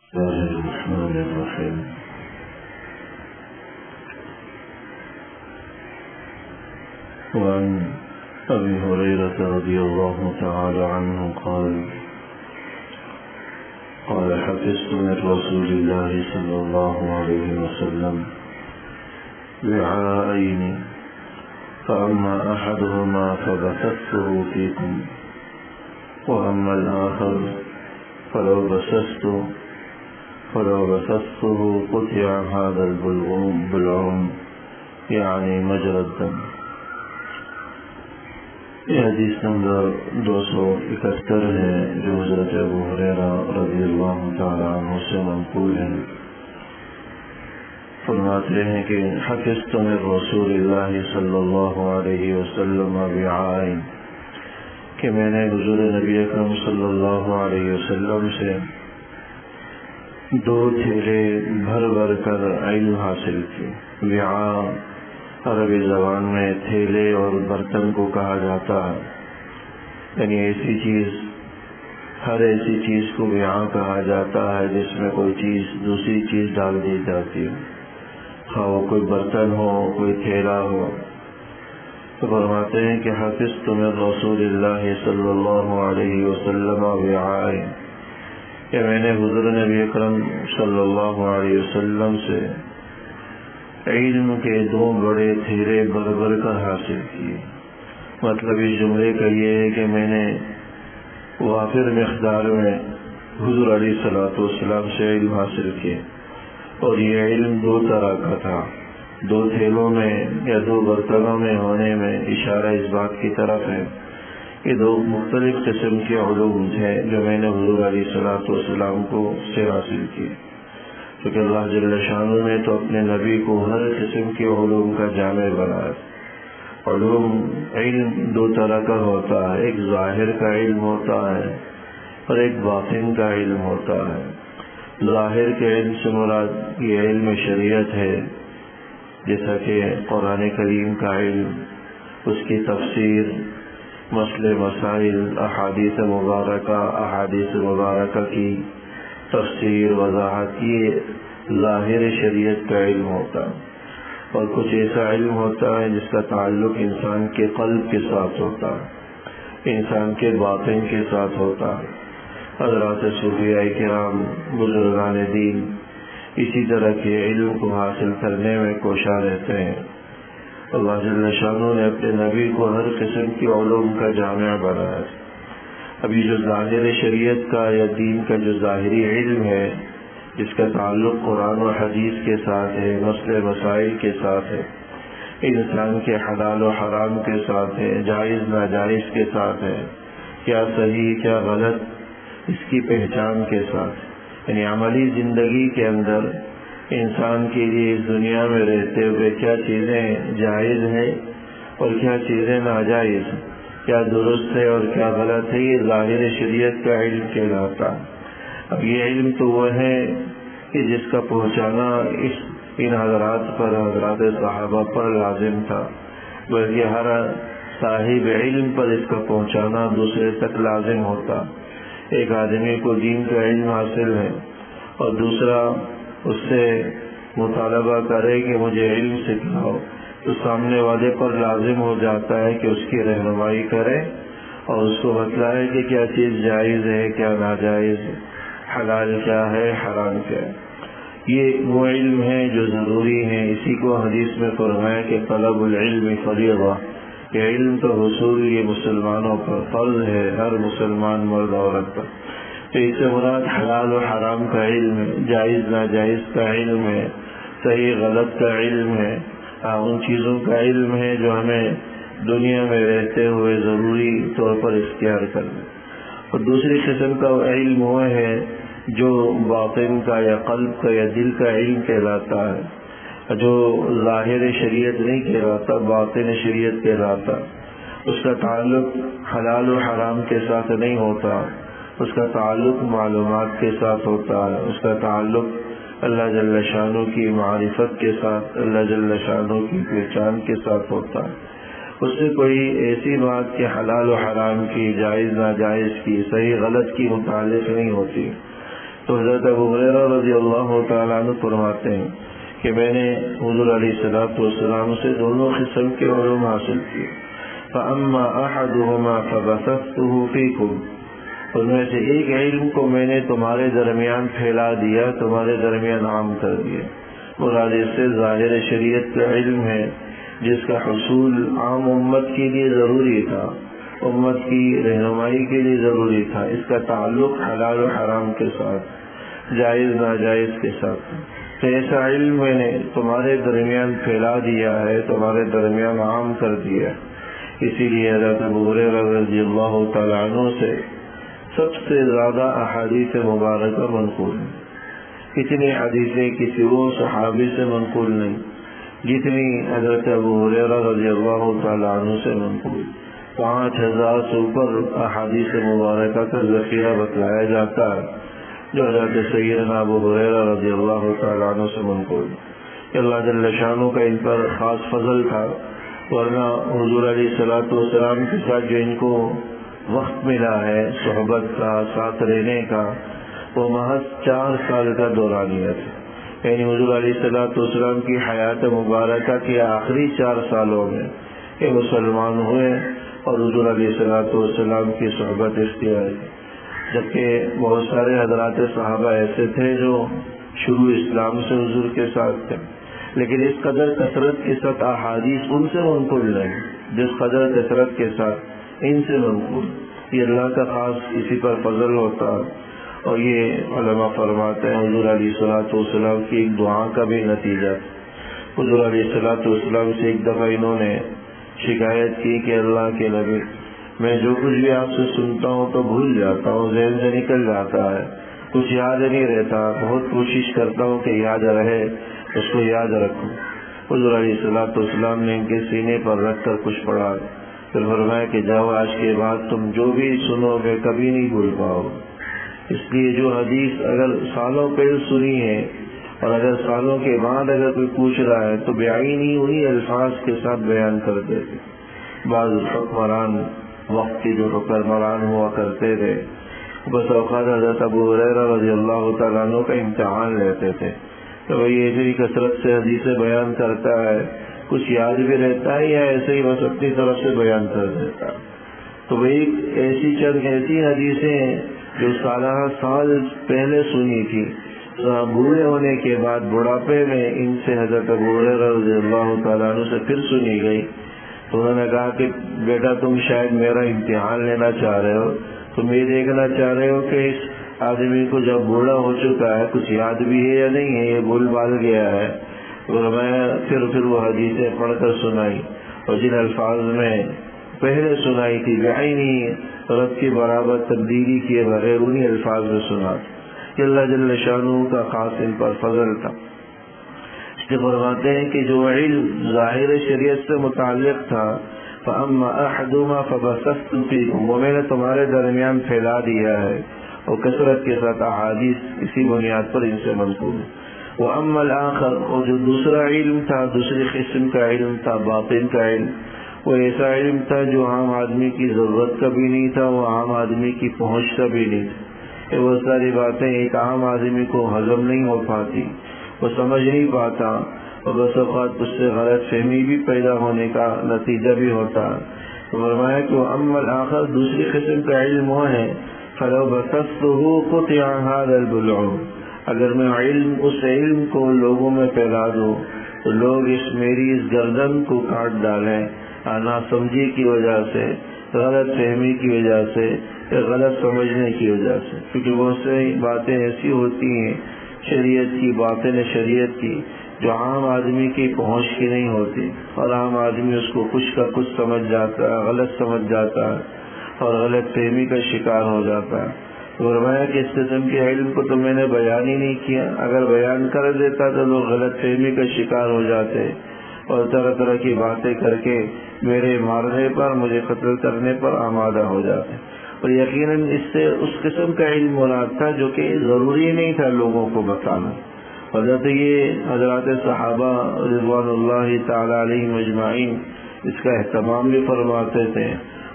الله الرحمن الرحيم. وعن أبي هريرة رضي الله تعالى عنه قال حفظت من رسول الله صلى الله عليه وسلم وعاءين فأما أحدهما فبثثته فيكم وأما الآخر فلو بثثته قطع هذا البلعوم يعني مجرى الدم. یہ حدیث نمبر 271 ہے جو حضرت ابو ہریرہ رضی اللہ تعالی عنہ سے منقول ہے. فرماتے ہیں کہ حفظت من رسول اللہ صلی اللہ علیہ وسلم وعائن، کہ میں نے حضور نبی اکرم صلی اللہ علیہ وسلم سے 2 تھیلے بھر بھر کر علم حاصل کی. وعاء عربی زبان میں تھیلے اور برتن کو کہا جاتا ہے، یعنی ہر ایسی چیز کو وعاء کہا جاتا ہے جس میں کوئی چیز دوسری چیز ڈال دی جاتی ہے، خواہ وہ کوئی برتن ہو کوئی تھیلا ہو. تو فرماتے ہیں کہ حفظت من رسول اللہ صلی اللہ علیہ وسلم وعائن، کہ میں نے حضور نبی اکرم صلی اللہ علیہ وسلم سے علم کے 2 بڑے تھیلے بھر بھر کر حاصل کیے. مطلب اس جملے کا یہ ہے کہ میں نے وافر مقدار میں حضور علیہ الصلوۃ والسلام سے علم حاصل کیے، اور یہ علم 2 طرح کا تھا. 2 تھیلوں میں یا 2 برتنوں میں ہونے میں اشارہ اس بات کی طرف ہے کہ 2 مختلف قسم کے علوم تھے جو میں نے حضور علیہ الصلوۃ والسلام کو سے حاصل کیے. کیونکہ اللہ جل شانہ نے تو اپنے نبی کو ہر قسم کے علوم کا جامع بنایا. علم 2 طرح کا ہوتا ہے، ایک ظاہر کا علم ہوتا ہے اور ایک باطن کا علم ہوتا ہے. ظاہر کے علم سے مراد یہ علم شریعت ہے، جیسا کہ قرآن کریم کا علم، اس کی تفسیر، مسئلے مسائل، احادیث مبارکہ کی تفسیر وضاحت، یہ ظاہر شریعت کا علم ہوتا ہے. اور کچھ ایسا علم ہوتا ہے جس کا تعلق انسان کے قلب کے ساتھ ہوتا ہے، انسان کے باطن کے ساتھ ہوتا ہے. حضرات صوفیاء کرام، بزرگان دین اسی طرح کے علم کو حاصل کرنے میں کوشاں رہتے ہیں. اللہ جل شانہ نے اپنے نبی کو ہر قسم کی علوم کا جامعہ بنایا. ابھی جو ظاہر شریعت کا یا دین کا جو ظاہری علم ہے، جس کا تعلق قرآن و حدیث کے ساتھ ہے، مسئلے مسائل کے ساتھ ہے، انسان کے حلال و حرام کے ساتھ ہے، جائز ناجائز کے ساتھ ہے، کیا صحیح کیا غلط، اس کی پہچان کے ساتھ، یعنی عملی زندگی کے اندر انسان کے لیے اس دنیا میں رہتے ہوئے کیا چیزیں جائز ہیں اور کیا چیزیں ناجائز ہیں، کیا درست ہے اور کیا غلط ہے، یہ ظاہر شریعت کا علم کہلاتا ہے. اب یہ علم تو وہ ہے کہ جس کا پہنچانا ان حضرات صحابہ پر لازم تھا، بلکہ ہر صاحب علم پر اس کا پہنچانا دوسرے تک لازم ہوتا. ایک آدمی کو دین کا علم حاصل ہے اور دوسرا اس سے مطالبہ کرے کہ مجھے علم سکھاؤ، تو سامنے والے پر لازم ہو جاتا ہے کہ اس کی رہنمائی کرے اور اس کو بتلائے کہ کیا چیز جائز ہے کیا ناجائز ہے، حلال کیا ہے حرام کیا ہے. یہ وہ علم ہے جو ضروری ہے. اسی کو حدیث میں فرمایا کہ طلب العلم فریضہ، کہ علم تو حصول یہ مسلمانوں پر فرض ہے، ہر مسلمان مرد عورت پر. تو اس سے مراد حلال و حرام کا علم ہے، جائز ناجائز کا علم ہے، صحیح غلط کا علم ہے، ان چیزوں کا علم ہے جو ہمیں دنیا میں رہتے ہوئے ضروری طور پر اختیار کرنا. اور دوسری قسم کا علم وہ ہے جو باطن کا یا قلب کا یا دل کا علم کہلاتا ہے، جو ظاہر شریعت نہیں کہلاتا، باطن شریعت کہلاتا. اس کا تعلق حلال و حرام کے ساتھ نہیں ہوتا، اس کا تعلق معلومات کے ساتھ ہوتا ہے، اس کا تعلق اللہ جل شانہ کی معرفت کے ساتھ، اللہ جل شانہ کی پہچان کے ساتھ ہوتا ہے. اس سے کوئی ایسی بات کہ حلال و حرام کی، جائز ناجائز کی، صحیح غلط کی متعلق نہیں ہوتی. تو حضرت ابو ہریرہ رضی اللہ تعالیٰ عنہ فرماتے ہیں کہ میں نے حضور علیہ الصلوۃ والسلام سے دونوں قسم کے علوم حاصل کیے. فاما احدهما فبثثته فيكم، ان میں سے ایک علم کو میں نے تمہارے درمیان پھیلا دیا، تمہارے درمیان عام کر دیا. مراد اس سے ظاہر شریعت کا علم ہے جس کا حصول عام امت کے لیے ضروری تھا، امت کی رہنمائی کے لیے ضروری تھا. اس کا تعلق حلال و حرام کے ساتھ، جائز ناجائز کے ساتھ. تو ایسا علم میں نے تمہارے درمیان پھیلا دیا ہے، تمہارے درمیان عام کر دیا. اسی لیے حضرت ابو ہریرہ رضی اللہ تعالیٰ عنہ سے سب سے زیادہ احادیث مبارکہ منقول ہیں. اتنی حدیثیں کسی اور صحابی سے منقول نہیں جتنی حضرت ابو ہریرہ رضی اللہ تعالیٰ عنہ سے منقول. 5000 سے اوپر احادیث مبارکہ کا ذخیرہ بتلایا جاتا ہے جو حضرت سیدنا ابو ہریرہ رضی اللہ تعالیٰ عنہ سے منقول. اللہ جل شانہ کا ان پر خاص فضل تھا، ورنہ حضور علیہ الصلوۃ والسلام کے ساتھ جو ان کو وقت ملا ہے صحبت کا، ساتھ رہنے کا، وہ محض 4 سال کا دورانیہ تھا. یعنی حضور علیہ الصلوۃ والسلام کی حیات مبارکہ کے آخری 4 سالوں میں یہ مسلمان ہوئے اور حضور علیہ الصلوۃ والسلام کی صحبت اختیار کی. جبکہ بہت سارے حضرات صحابہ ایسے تھے جو شروع اسلام سے حضور کے ساتھ تھے، لیکن اس قدر کثرت کے ساتھ احادیث ان سے منقول نہیں جس قدر کثرت کے ساتھ ان سے منقول. یہ اللہ کا خاص کسی پر فضل ہوتا. اور یہ علماء فرماتے ہیں حضور علیہ الصلوۃ والسلام کی ایک دعا کا بھی نتیجہ. حضور علیہ الصلوۃ والسلام سے ایک دفعہ انہوں نے شکایت کی کہ اللہ کے نبی، میں جو کچھ بھی آپ سے سنتا ہوں تو بھول جاتا ہوں، ذہن سے نکل جاتا ہے، کچھ یاد نہیں رہتا، بہت کوشش کرتا ہوں کہ یاد رہے، اس کو یاد رکھوں. حضور علیہ الصلوۃ والسلام نے ان کے سینے پر رکھ کر کچھ پڑھا، پھر فرمایا کہ جاؤ آج کے بعد تم جو بھی سنو گے کبھی نہیں بھول پاؤ. اس لیے جو حدیث اگر سالوں پہلے سنی ہے اور اگر سالوں کے بعد اگر کوئی پوچھ رہا ہے تو بعینی انہی الفاظ کے ساتھ بیان کرتے تھے. بعض حکمران وقت کے جو حکمران ہوا کرتے تھے بس اوقات حضرت ابو ہریرہ رضی اللہ تعالیٰ عنہ کا امتحان لیتے تھے تو وہی اتنی کثرت سے حدیثیں بیان کرتا ہے، کچھ یاد بھی رہتا ہے یا ایسے ہی بس اپنی طرف سے بیان کر دیتا ہے. تو وہی چند ایسی حدیثیں جو سالہ سال پہلے سنی تھی، بوڑھے ہونے کے بعد بڑھاپے میں ان سے حضرت ابو ہریرہ رضی اللہ تعالیٰ عنہ سے پھر سنی گئی. تو انہوں نے کہا کہ بیٹا تم شاید میرا امتحان لینا چاہ رہے ہو، تم یہ دیکھنا چاہ رہے ہو کہ اس آدمی کو جب بوڑھا ہو چکا ہے کچھ یاد بھی ہے یا نہیں ہے، یہ بھول بھال گیا ہے. اور میں پھر وہ حدیثیں پڑھ کر سنائی اور جن الفاظ میں پہلے سنائی تھی بعینی رب کے برابر تبدیلی کیے بغیر انہی الفاظ میں سنا. اللہ جل شانہ کا خاص ان پر فضل تھا. اس لیے فرماتے ہیں کہ جو علم ظاہر شریعت سے متعلق تھا فَأَمَّا أَحَدُهُمَا فَبَثَّثْتُ فِيكُمْ، وہ میں نے تمہارے درمیان پھیلا دیا ہے اور کثرت کے ساتھ احادیث اسی بنیاد پر ان سے منقول. وَأَمَّا الْآخَرُ، اور جو دوسرا علم تھا، دوسری قسم کا علم تھا، باطن کا علم، وہ ایسا علم تھا جو عام آدمی کی ضرورت کا بھی نہیں تھا، وہ عام آدمی کی پہنچ کا بھی نہیں تھا. یہ بہت ساری باتیں ایک عام آدمی کو ہضم نہیں ہو پاتی، وہ سمجھ نہیں پاتا اور بس اوقات اس سے غلط فہمی بھی پیدا ہونے کا نتیجہ بھی ہوتا. تو فرمایا کہ وَأَمَّا الْآخَرُ، دوسری قسم کا علم وہ ہے فَلَوْ بَثَثْتُهُ قُطِعَ هَذَا الْبُلْعُ، اگر میں اس علم کو لوگوں میں پھیلا دوں تو لوگ میری اس گردن کو کاٹ ڈالیں ناسمجھی کی وجہ سے، غلط فہمی کی وجہ سے، غلط سمجھنے کی وجہ سے. کیونکہ بہت سی باتیں ایسی ہوتی ہیں شریعت کی، باطن شریعت کی، جو عام آدمی کی پہنچ کی نہیں ہوتی اور عام آدمی اس کو کچھ کا کچھ سمجھ جاتا ہے، غلط سمجھ جاتا ہے اور غلط فہمی کا شکار ہو جاتا ہے. فرمایا کہ اس قسم کے علم کو تو میں نے بیان ہی نہیں کیا، اگر بیان کر دیتا تو لوگ غلط فہمی کا شکار ہو جاتے اور طرح طرح کی باتیں کر کے میرے مارنے پر، مجھے قتل کرنے پر آمادہ ہو جاتے. اور یقیناً اس سے اس قسم کا علم مراد تھا جو کہ ضروری نہیں تھا لوگوں کو بتانا. حضرت یہ حضرات صحابہ رضوان اللہ تعالی علیہم اجمعین اس کا اہتمام بھی فرماتے تھے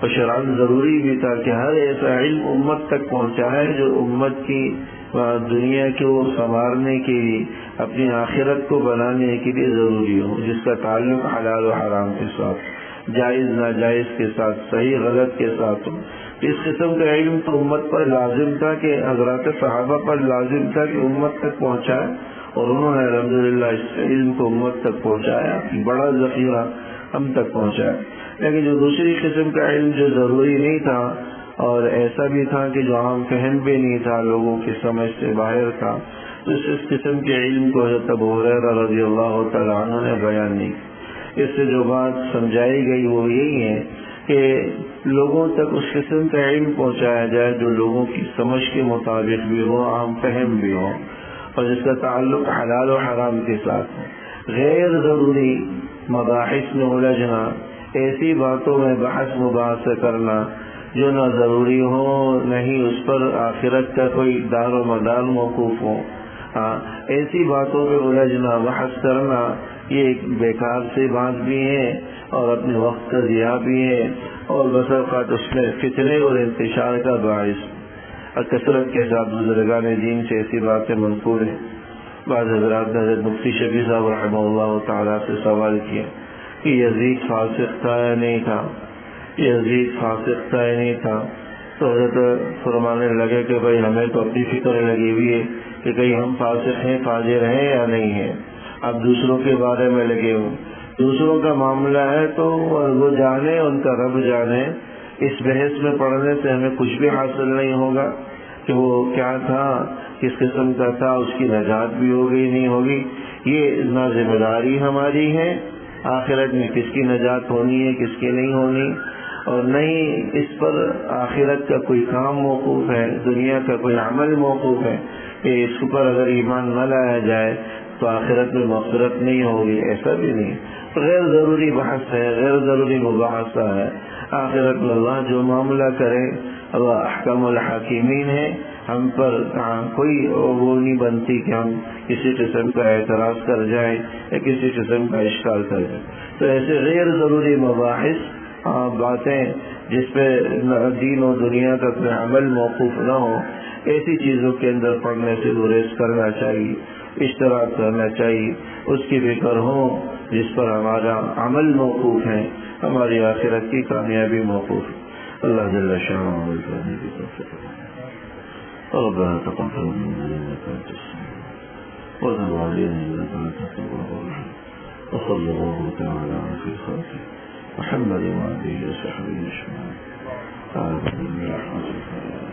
اور شرعاً ضروری بھی تھا کہ ہر ایسا علم امت تک پہنچائے جو امت کی دنیا کو سنوارنے کے لیے، اپنی آخرت کو بنانے کے لیے ضروری ہو، جس کا تعلق حلال و حرام کے ساتھ، جائز ناجائز کے ساتھ، صحیح غلط کے ساتھ ہو۔ اس قسم کا علم تو امت پر لازم تھا کہ حضرات صحابہ پر لازم تھا کہ امت تک پہنچائے، اور انہوں نے الحمدللہ اس علم کو امت تک پہنچایا، بڑا ذخیرہ ہم تک پہنچایا۔ لیکن جو دوسری قسم کا علم جو ضروری نہیں تھا، اور ایسا بھی تھا کہ جو عام فہم بھی نہیں تھا، لوگوں کی سمجھ سے باہر تھا، تو اس قسم کے علم کو حضرت ابو ہریرہ رضی اللہ تعالیٰ عنہ نے بیان نہیں۔ اس سے جو بات سمجھائی گئی وہ یہی ہے کہ لوگوں تک اس قسم کا علم پہنچایا جائے جو لوگوں کی سمجھ کے مطابق بھی ہو، عام فہم بھی ہو، اور جس کا تعلق حلال و حرام کے ساتھ ہو۔ غیر ضروری مباحث میں الجھنا، ایسی باتوں میں بحث مباحثہ کرنا جو نہ ضروری ہو، نہیں اس پر آخرت کا کوئی دار و مدار موقوف ہو، ایسی باتوں پہ الجھنا، بحث کرنا، یہ ایک بیکار سی بات بھی ہے اور اپنے وقت کا ضیاع بھی ہے، اور بس اوقات اس میں فتنے اور انتشار کا باعث۔ اور کثرت کے ساتھ بزرگان دین سے ایسی باتیں منقول ہیں۔ بعض حضرات نے حضرت مفتی شفیع صاحب رحمہ اللہ تعالیٰ سے سوال کیا کہ یزید فاسق تھا یا نہیں تھا، یزید فاسق تھا یا نہیں تھا، تو حضرت فرمانے لگے کہ بھائی ہمیں تو اپنی فکر لگی ہوئی ہے کہ کہیں ہم فاسق ہیں، فاجر ہیں یا نہیں ہیں، اب دوسروں کے بارے میں لگے ہوں، دوسروں کا معاملہ ہے تو وہ جانے، ان کا رب جانے۔ اس بحث میں پڑھنے سے ہمیں کچھ بھی حاصل نہیں ہوگا کہ وہ کیا تھا، کس قسم کا تھا، اس کی نجات بھی ہوگی نہیں ہوگی۔ یہ نہ ذمہ داری ہماری ہے آخرت میں کس کی نجات ہونی ہے کس کی نہیں ہونی، اور نہیں اس پر آخرت کا کوئی کام موقوف ہے، دنیا کا کوئی عمل موقوف ہے کہ اس پر اگر ایمان نہ لایا جائے تو آخرت میں مغفرت نہیں ہوگی، ایسا بھی نہیں۔ غیر ضروری بحث ہے، غیر ضروری مباحثہ ہے۔ آخرت میں اللہ جو معاملہ کرے، اللہ احکم الحاکمین ہے، ہم پر کوئی وہ نہیں بنتی کہ ہم کسی قسم کا اعتراض کر جائیں یا کسی قسم کا اشکال کر جائیں۔ تو ایسے غیر ضروری مباحث، باتیں جس پہ دین و دنیا کا کوئی عمل موقوف نہ ہو، ایسی چیزوں کے اندر پڑھنے سے گریز کرنا چاہیے، اشتراک کرنا چاہیے، اس کی فکر ہو جس پر ہمارا عمل موقوف ہے، ہماری آخرت کی کامیابی موقوف ہے۔ اللہ جل شانہ ربنا تقبل منا انك انت السميع وتب علينا انك انت التواب الرحيم وصلى الله تعالى على خير خلقه محمد وآله وصحبه أجمعين آمين برحمتك.